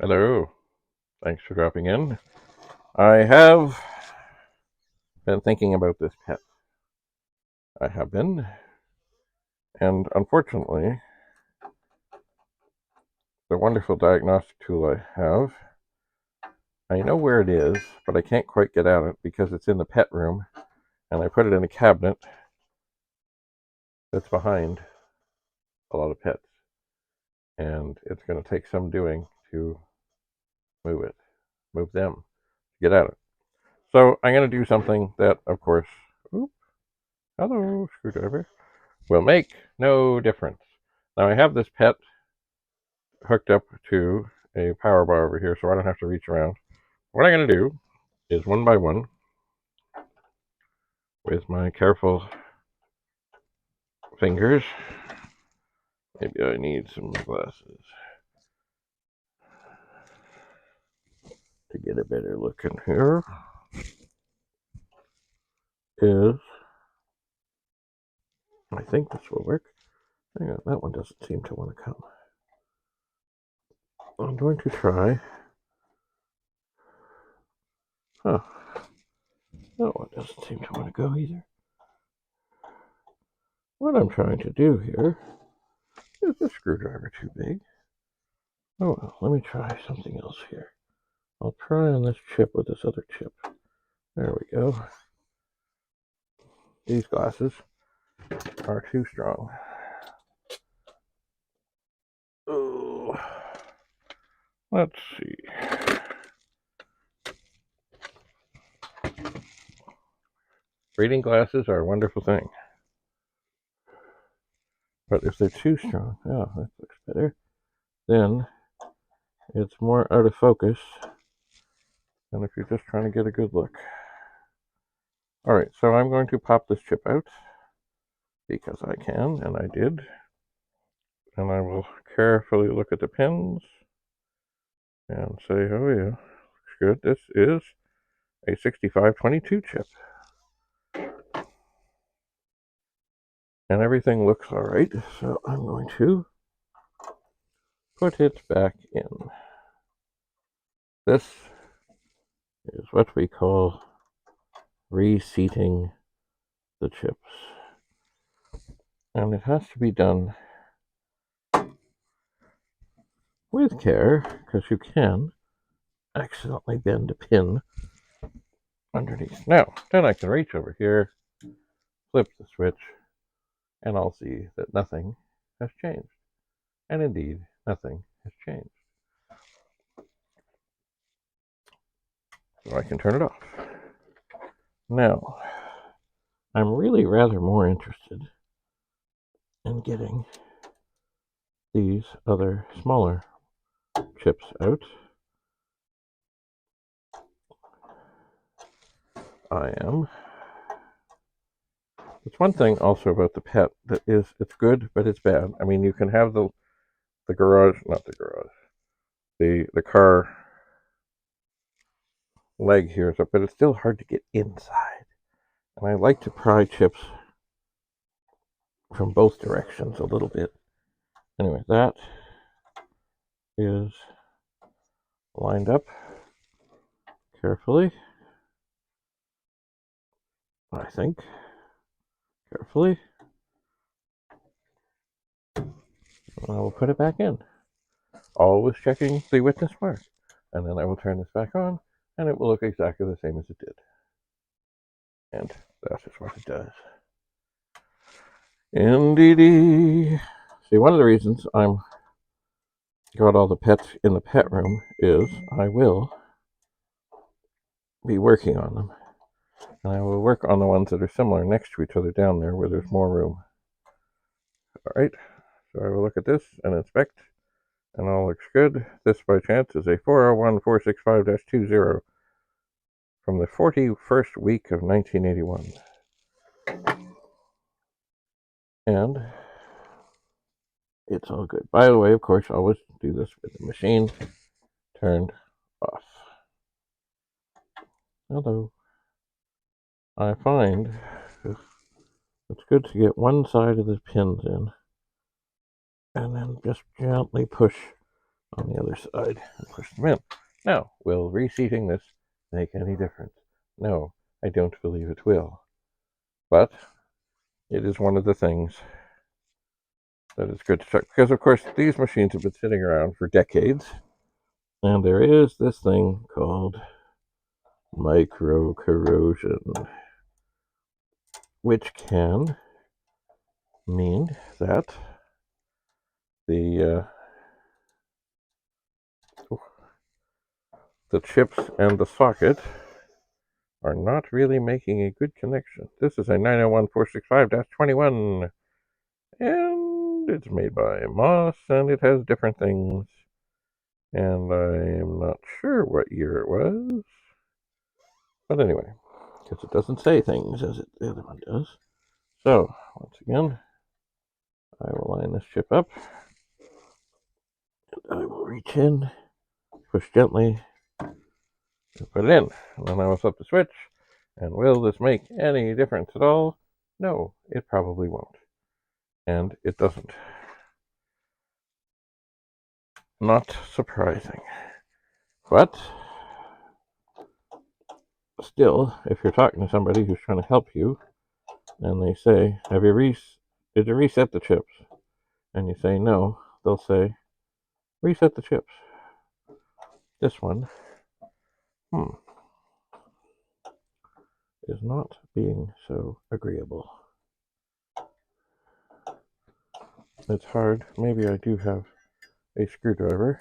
Hello, thanks for dropping in. I have been thinking about this pet. I have been, and unfortunately, the wonderful diagnostic tool I have, I know where it is, but I can't quite get at it because it's in the pet room, and I put it in a cabinet that's behind a lot of pets, and it's going to take some doing to move them, get at it. So I'm going to do something that, of course, oop, hello, screwdriver, will make no difference. Now I have this pet hooked up to a power bar over here, so I don't have to reach around. What I'm going to do is one by one, with my careful fingers. Maybe I need some glasses to get a better look in here. I think this will work. Hang on, that one doesn't seem to want to come. I'm going to try. Huh. That one doesn't seem to want to go either. What I'm trying to do here is the screwdriver too big? Oh well, let me try something else here. I'll try on this chip with this other chip. There we go. These glasses are too strong. Oh, let's see. Reading glasses are a wonderful thing. But if they're too strong, oh, that looks better, then it's more out of focus than if you're just trying to get a good look. Alright, so I'm going to pop this chip out because I can, and I did. And I will carefully look at the pins and say, oh yeah, looks good. This is a 6522 chip. And everything looks alright, so I'm going to put it back in. This is what we call reseating the chips. And it has to be done with care, because you can accidentally bend a pin underneath. Now, then I can reach over here, flip the switch, and I'll see that nothing has changed. And indeed, nothing has changed. So I can turn it off. Now, I'm really rather more interested in getting these other smaller chips out. I am. It's one thing also about the pet that is, it's good, but it's bad. I mean, you can have the garage, not the garage, the car leg here, but it's still hard to get inside. And I like to pry chips from both directions a little bit. Anyway, that is lined up carefully, I think. Carefully. I will put it back in. Always checking the witness mark. And then I will turn this back on, and it will look exactly the same as it did. And that is what it does. Indeedy. See, one of the reasons I'm got all the pets in the pet room is I will be working on them. And I will work on the ones that are similar next to each other down there where there's more room. Alright, so I will look at this and inspect, and all looks good. This, by chance, is a 401465-20 from the 41st week of 1981. And it's all good. By the way, of course, I always do this with the machine turned off. Although I find it's good to get one side of the pins in and then just gently push on the other side and push them in. Now, will reseating this make any difference? No, I don't believe it will. But it is one of the things that is good to check. Because, of course, these machines have been sitting around for decades. And there is this thing called micro-corrosion, which can mean that the chips and the socket are not really making a good connection. This is a 901465-21, and it's made by Moss, and it has different things, and I'm not sure what year it was, but anyway, because it doesn't say things as the other one does. So, once again, I will line this chip up, and I will reach in, push gently, and put it in, and then I will flip the switch. And will this make any difference at all? No, it probably won't. And it doesn't. Not surprising. But still, if you're talking to somebody who's trying to help you, and they say, did you reset the chips? And you say no, they'll say, reset the chips. This one, is not being so agreeable. It's hard. Maybe I do have a screwdriver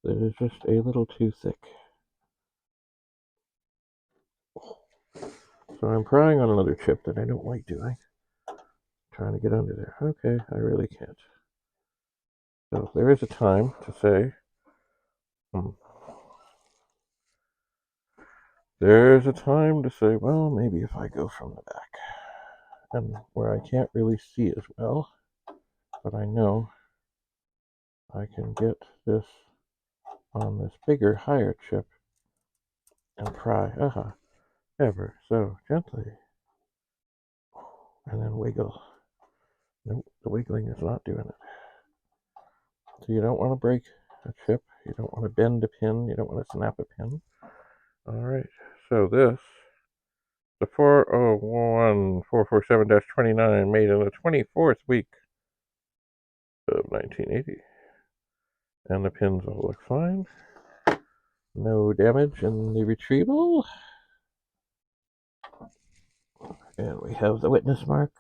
that is just a little too thick. So I'm prying on another chip that I don't like doing. Trying to get under there. Okay, I really can't. So there is a time to say, there's a time to say, well, maybe if I go from the back, and where I can't really see as well, but I know I can get this on this bigger, higher chip and pry, ever so gently, and then wiggle. Nope, the wiggling is not doing it. So you don't want to break a chip, you don't want to bend a pin, you don't want to snap a pin. Alright, so this, the 401447-29, made in the 24th week of 1980. And the pins all look fine. No damage in the retrieval. And we have the witness mark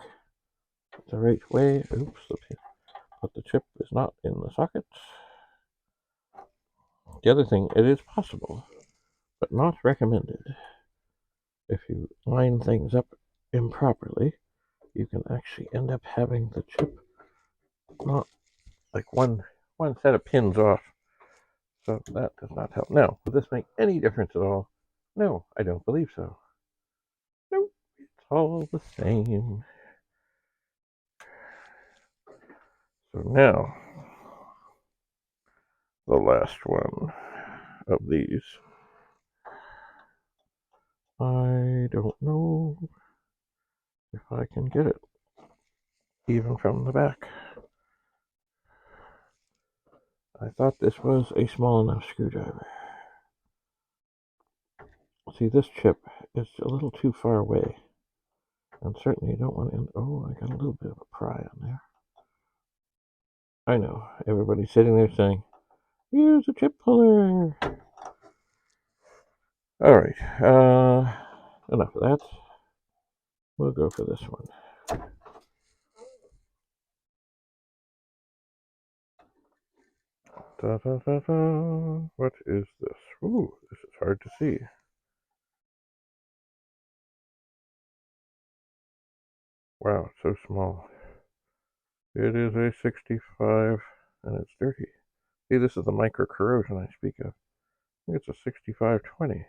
the right way. Oops, but the chip is not in the socket. The other thing, it is possible, but not recommended. If you line things up improperly, you can actually end up having the chip not like one set of pins off. So that does not help. Now, will this make any difference at all? No, I don't believe so. Nope, it's all the same. So now, the last one of these. I don't know if I can get it, even from the back. I thought this was a small enough screwdriver. See, this chip is a little too far away. And certainly you don't want to I got a little bit of a pry on there. I know, everybody's sitting there saying, use a chip puller. Alright, enough of that. We'll go for this one. Da, da, da, da. What is this? Ooh, this is hard to see. Wow, it's so small. It is a 65, and it's dirty. See, this is the micro-corrosion I speak of. I think it's a 6520.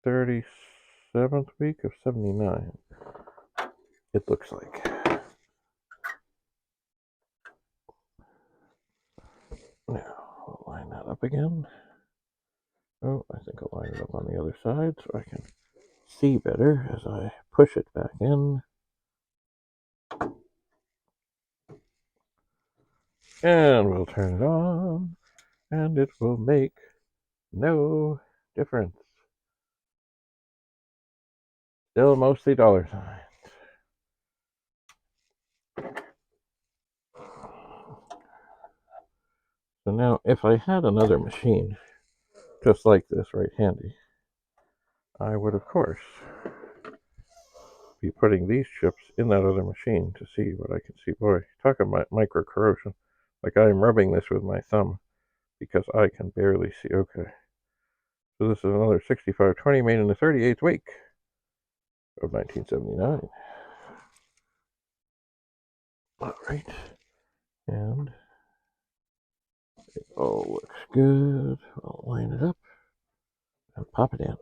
37th week of 79. It looks like. Now, I'll line that up again. Oh, I think I'll line it up on the other side so I can see better as I push it back in. And we'll turn it on, and it will make no difference. Still mostly dollar signs. So now, if I had another machine just like this right handy, I would, of course, be putting these chips in that other machine to see what I can see. Boy, talk about micro-corrosion. Like I am rubbing this with my thumb because I can barely see. Okay. So this is another 6520 made in the 38th week of 1979. All right. And it all looks good. I'll line it up and pop it in.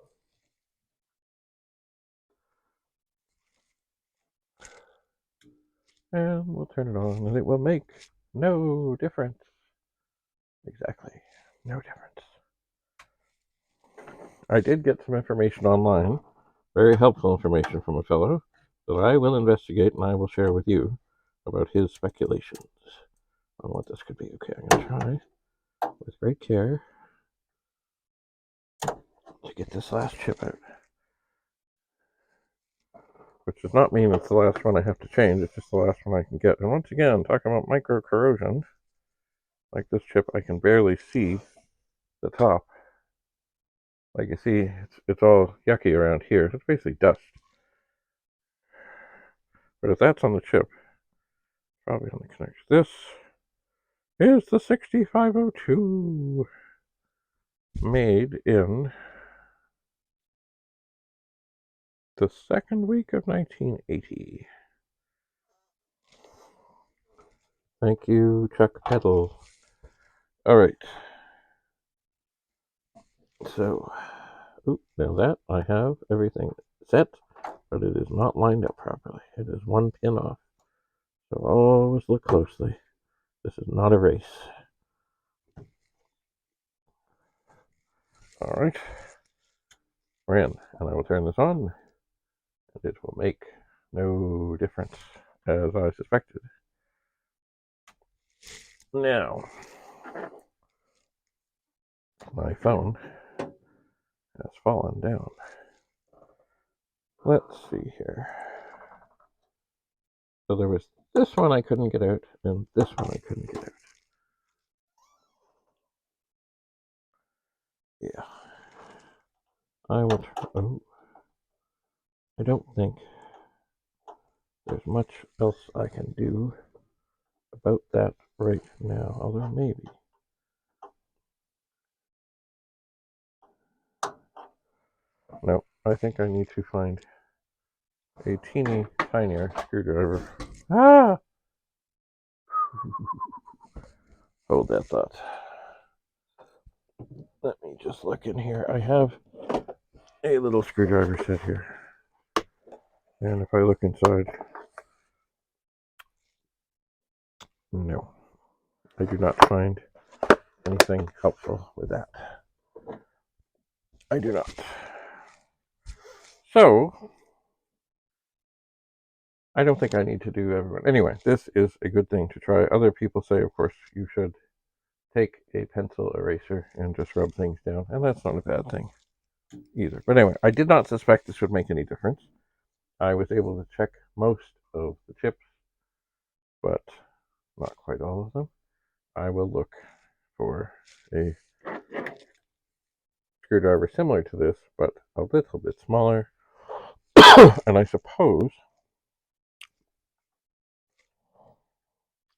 And we'll turn it on, and it will make no difference. Exactly. No difference. I did get some information online, very helpful information from a fellow that I will investigate and I will share with you about his speculations on what this could be. Okay, I'm going to try with great care to get this last chip out. Which does not mean it's the last one I have to change, it's just the last one I can get. And once again, talking about micro-corrosion, like this chip, I can barely see the top. Like you see, it's all yucky around here. It's basically dust. But if that's on the chip, probably on the connector. This is the 6502, made in the second week of 1980. Thank you, Chuck Peddle. All right. So, now that I have everything set, but it is not lined up properly. It is one pin off. So always look closely. This is not a race. All right. We're in, and I will turn this on, and it will make no difference, as I suspected. Now, my phone has fallen down. Let's see here. So there was this one I couldn't get out, and this one I couldn't get out. Yeah. I will. I don't think there's much else I can do about that right now, although maybe. No, I think I need to find a teeny tinier screwdriver. Ah! Hold that thought. Let me just look in here. I have a little screwdriver set here. And if I look inside, no, I do not find anything helpful with that. I do not. So, I don't think I need to do everyone. Anyway, this is a good thing to try. Other people say, of course, you should take a pencil eraser and just rub things down, and that's not a bad thing either. But anyway, I did not suspect this would make any difference. I was able to check most of the chips, but not quite all of them. I will look for a screwdriver similar to this, but a little bit smaller. And I suppose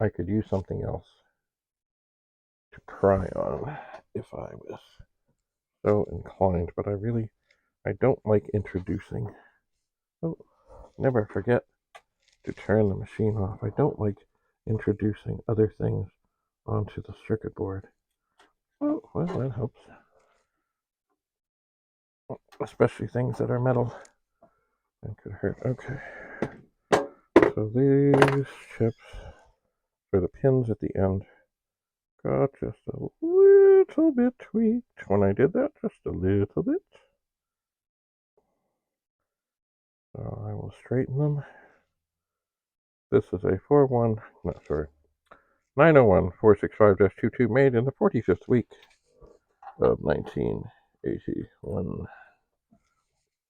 I could use something else to pry on if I was so inclined, but I don't like introducing. Oh, never forget to turn the machine off. I don't like introducing other things onto the circuit board. Oh, well, that helps. Especially things that are metal and could hurt. Okay. So these chips for the pins at the end got just a little bit tweaked when I did that, just a little bit. So I will straighten them. This is a 4-1, no, sorry, 901-465-22, made in the 45th week of 1981.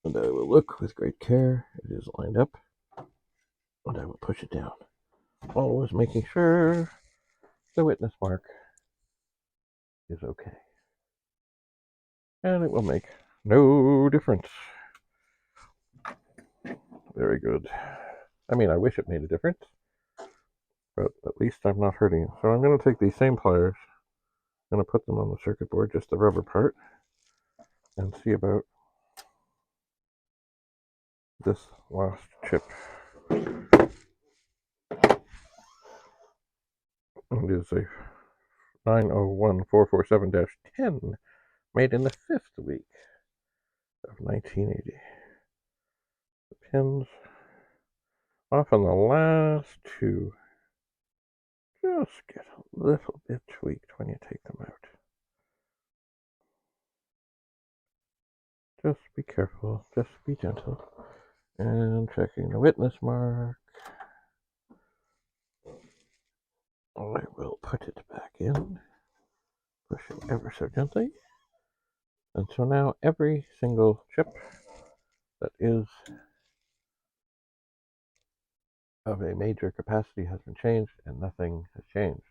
And I will look with great care. It is lined up. And I will push it down. Always making sure the witness mark is okay. And it will make no difference. Very good. I mean, I wish it made a difference, but at least I'm not hurting it. So I'm going to take these same pliers, I'm going to put them on the circuit board, just the rubber part, and see about this last chip. It is a 901447-10, made in the 5th week of 1980. The pins off on the last two just get a little bit tweaked when you take them out. Just be careful, just be gentle. And checking the witness mark. I will put it back in, push it ever so gently. And so now every single chip that is of a major capacity has been changed, and nothing has changed.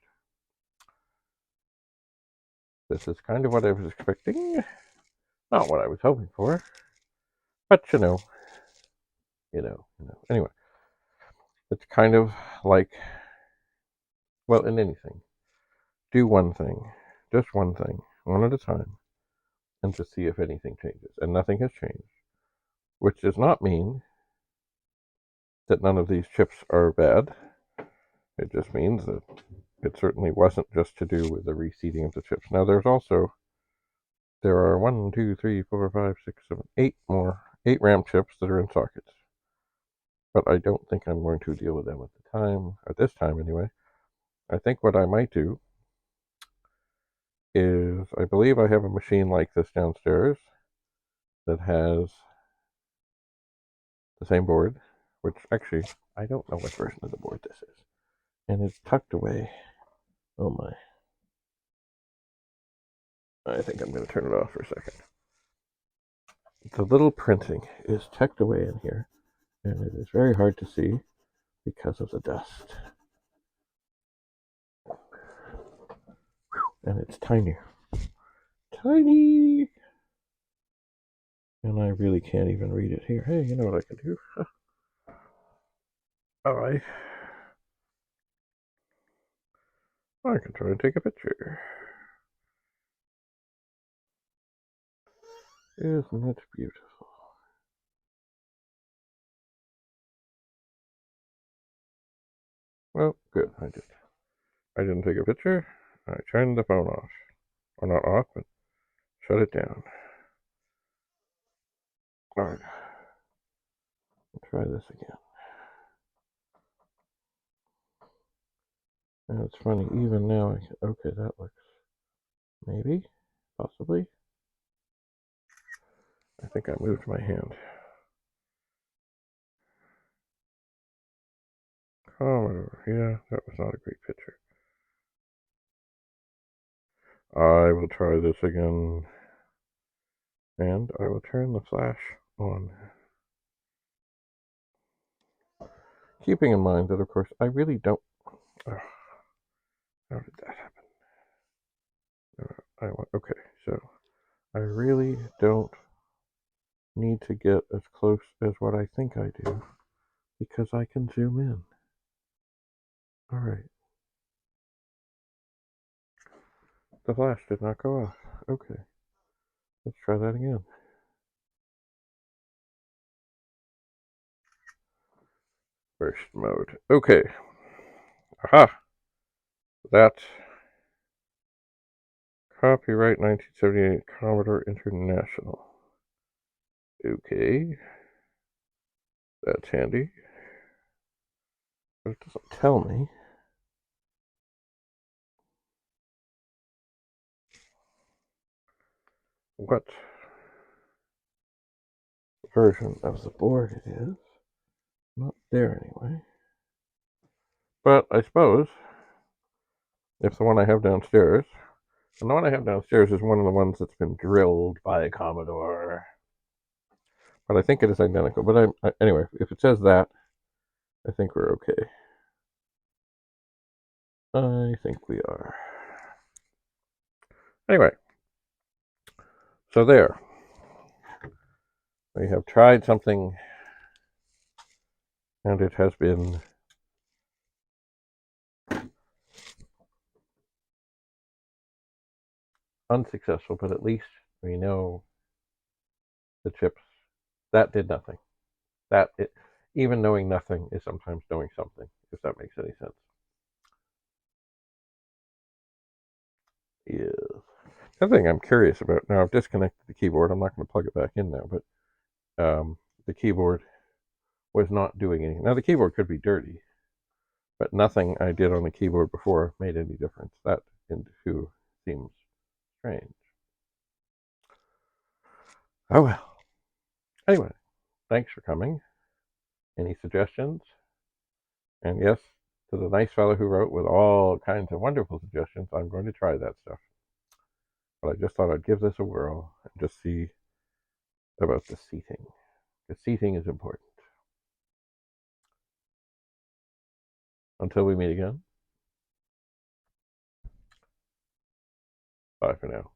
This is kind of what I was expecting, not what I was hoping for, but you know. Anyway, it's kind of like, well, in anything, do one thing, just one thing, one at a time, and just see if anything changes. And nothing has changed, which does not mean that none of these chips are bad. It just means that it certainly wasn't just to do with the reseeding of the chips. Now there are 1, 2, 3, 4, 5, 6, 7, 8 RAM chips that are in sockets. But I don't think I'm going to deal with them at this time anyway. I think what I might do is, I believe I have a machine like this downstairs that has the same board, which actually, I don't know what version of the board this is. And it's tucked away. Oh my. I think I'm going to turn it off for a second. The little printing is tucked away in here, and it is very hard to see because of the dust. And it's tiny. Tiny! And I really can't even read it here. Hey, you know what I can do? Alright. I can try and take a picture. Isn't it beautiful? Well, good, I didn't take a picture. I turned the phone off. Or not off, but shut it down. Alright. I'll try this again. And it's funny, even now, okay, that looks, maybe, possibly. I think I moved my hand. Commodore, yeah, that was not a great picture. I will try this again, and I will turn the flash on. Keeping in mind that, of course, I really don't... how did that happen? Okay, so I really don't need to get as close as what I think I do, because I can zoom in. Alright. The flash did not go off. Okay. Let's try that again. Burst mode. Okay. Aha! That copyright 1978 Commodore International. Okay. That's handy. But it doesn't tell me. What version of the board it is. Not there anyway. But I suppose if the one I have downstairs, and the one I have downstairs is one of the ones that's been drilled by Commodore. But I think it is identical. But anyway, if it says that, I think we're okay. I think we are. Anyway, so there. We have tried something, and it has been unsuccessful, but at least we know the chips. That did nothing. Even knowing nothing is sometimes knowing something, if that makes any sense. Yes. The other thing I'm curious about, now I've disconnected the keyboard. I'm not going to plug it back in now, but the keyboard was not doing anything. Now the keyboard could be dirty, but nothing I did on the keyboard before made any difference. That too seems strange. Oh well. Anyway, thanks for coming. Any suggestions? And yes, to the nice fellow who wrote with all kinds of wonderful suggestions, I'm going to try that stuff. But I just thought I'd give this a whirl and just see about the seating. The seating is important. Until we meet again, bye for now.